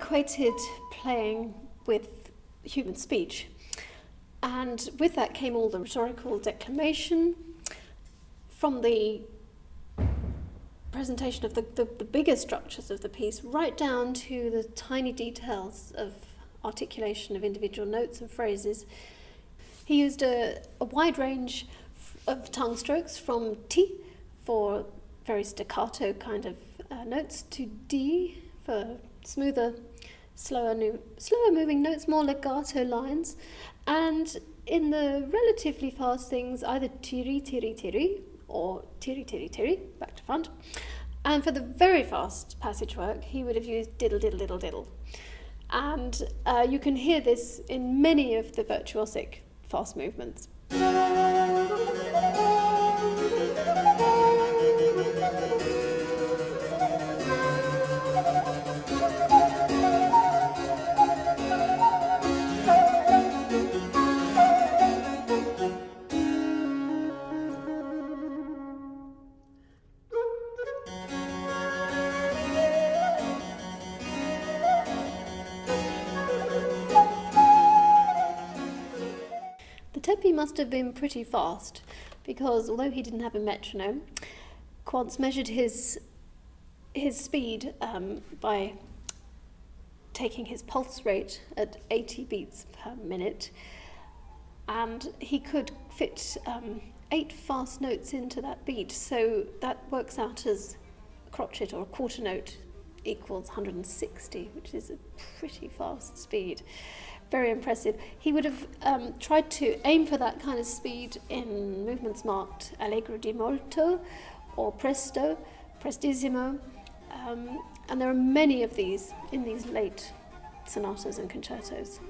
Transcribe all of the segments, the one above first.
equated playing with human speech. And with that came all the rhetorical declamation, from the presentation of the bigger structures of the piece, right down to the tiny details of articulation of individual notes and phrases. He used a wide range of tongue strokes, from T for very staccato kind of notes to D for smoother, slower moving notes, more legato lines, and in the relatively fast things, either tiri tiri tiri or tiri tiri tiri, back to front. And for the very fast passage work, he would have used diddle diddle diddle diddle. And you can hear this in many of the virtuosic fast movements. The tempi must have been pretty fast, because although he didn't have a metronome, Quantz measured his speed by taking his pulse rate at 80 beats per minute, and he could fit 8 fast notes into that beat, so that works out as a crotchet or a quarter note equals 160, which is a pretty fast speed. Very impressive. He would have tried to aim for that kind of speed in movements marked Allegro di molto or Presto, Prestissimo, and there are many of these in these late sonatas and concertos.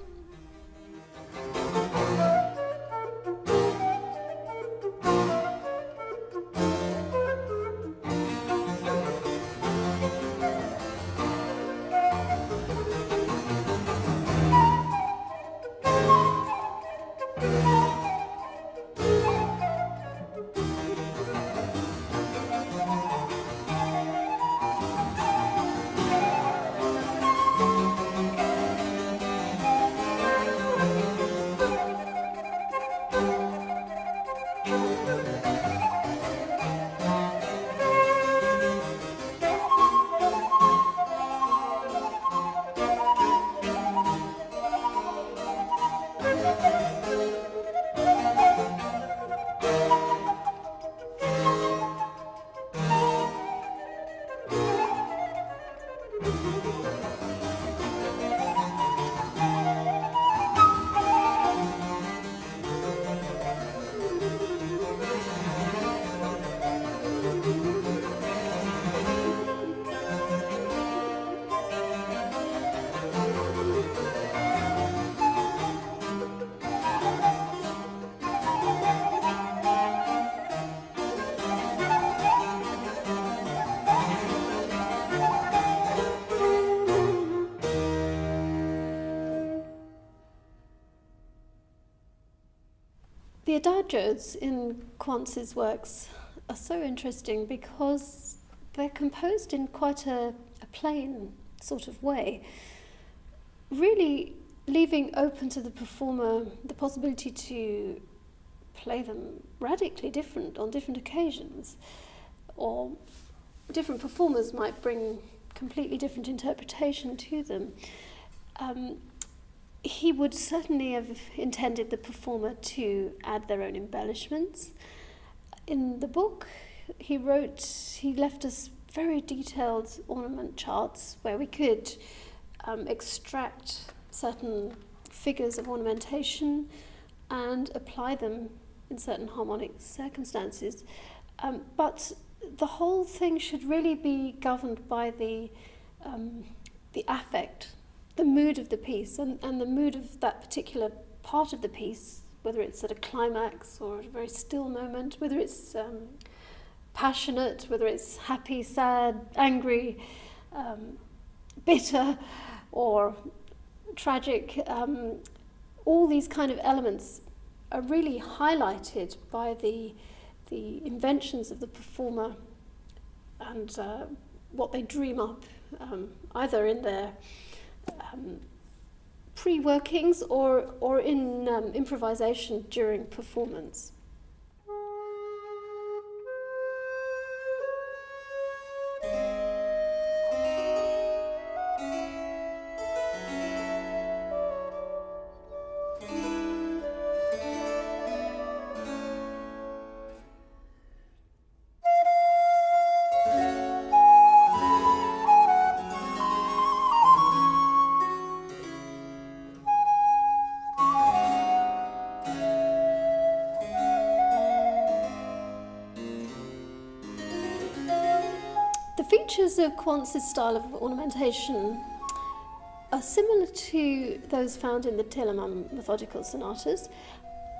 The adagios in Quantz's works are so interesting because they're composed in quite a plain sort of way, really leaving open to the performer the possibility to play them radically different on different occasions, or different performers might bring completely different interpretation to them. He would certainly have intended the performer to add their own embellishments. In the book, he left us very detailed ornament charts where we could extract certain figures of ornamentation and apply them in certain harmonic circumstances. But the whole thing should really be governed by the affect, the mood of the piece, and the mood of that particular part of the piece, whether it's at a climax or at a very still moment, whether it's passionate, whether it's happy, sad, angry, bitter, or tragic. All these kind of elements are really highlighted by the inventions of the performer and what they dream up, either in their pre-workings or in improvisation during performance. The features of Quantz's style of ornamentation are similar to those found in the Telemann methodical sonatas,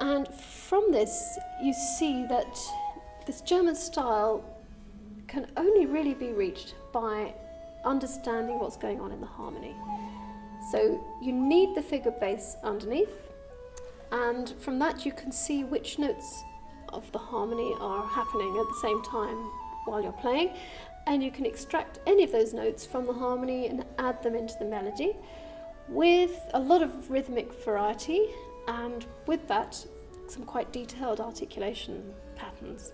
and from this you see that this German style can only really be reached by understanding what's going on in the harmony. So you need the figure bass underneath, and from that you can see which notes of the harmony are happening at the same time while you're playing, and you can extract any of those notes from the harmony and add them into the melody with a lot of rhythmic variety, and with that some quite detailed articulation patterns.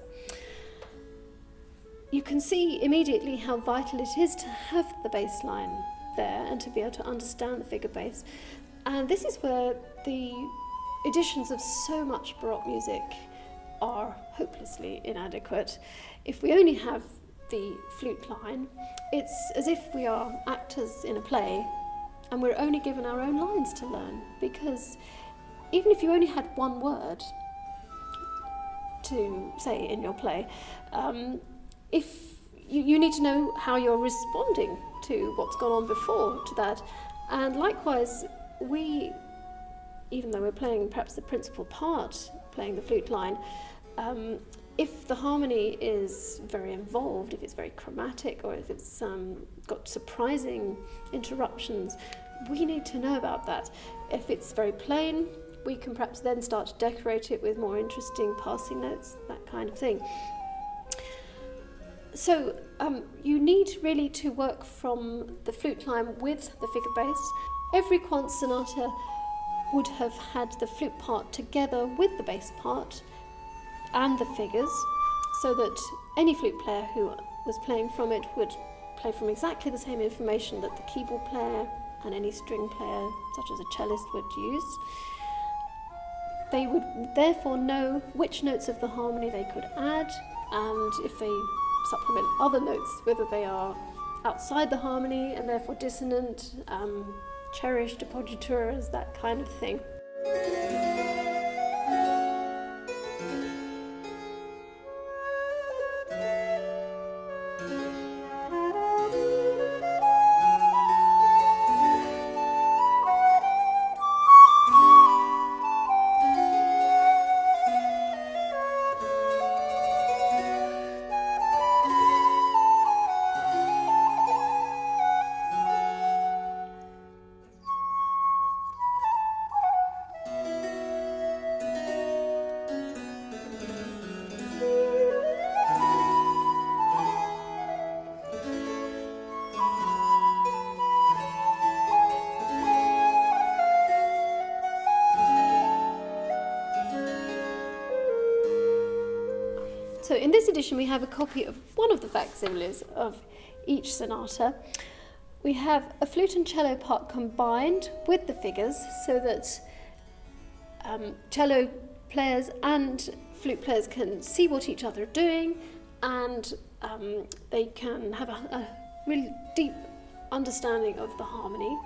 You can see immediately how vital it is to have the bass line there and to be able to understand the figure bass, and this is where the editions of so much Baroque music are hopelessly inadequate. If we only have the flute line, it's as if we are actors in a play and we're only given our own lines to learn, because even if you only had one word to say in your play, if you need to know how you're responding to what's gone on before to that. And likewise, we, even though we're playing perhaps the principal part, playing the flute line, if the harmony is very involved, if it's very chromatic, or if it's got surprising interruptions, we need to know about that. If it's very plain, we can perhaps then start to decorate it with more interesting passing notes, that kind of thing. So you need really to work from the flute line with the figure bass. Every Quantz sonata would have had the flute part together with the bass part and the figures, so that any flute player who was playing from it would play from exactly the same information that the keyboard player and any string player, such as a cellist, would use. They would therefore know which notes of the harmony they could add, and if they supplement other notes, whether they are outside the harmony and therefore dissonant, cherished, appoggiaturas, that kind of thing. So in this edition we have a copy of one of the facsimiles of each sonata. We have a flute and cello part combined with the figures, so that cello players and flute players can see what each other are doing, and they can have a really deep understanding of the harmony.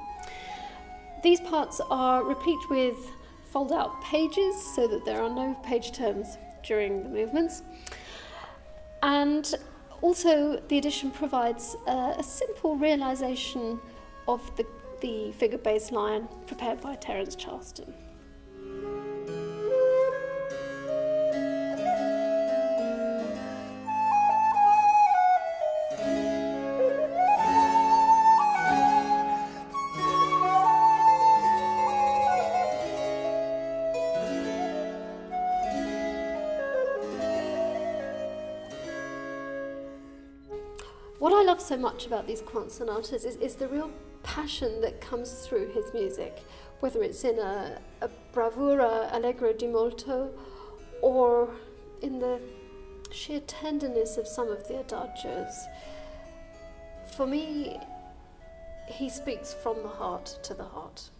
These parts are replete with fold-out pages, so that there are no page turns during the movements. And also the edition provides a simple realisation of the figure bass line prepared by Terence Charleston. What I love so much about these Quantz sonatas is the real passion that comes through his music, whether it's in a bravura Allegro di molto or in the sheer tenderness of some of the adagios. For me, he speaks from the heart to the heart.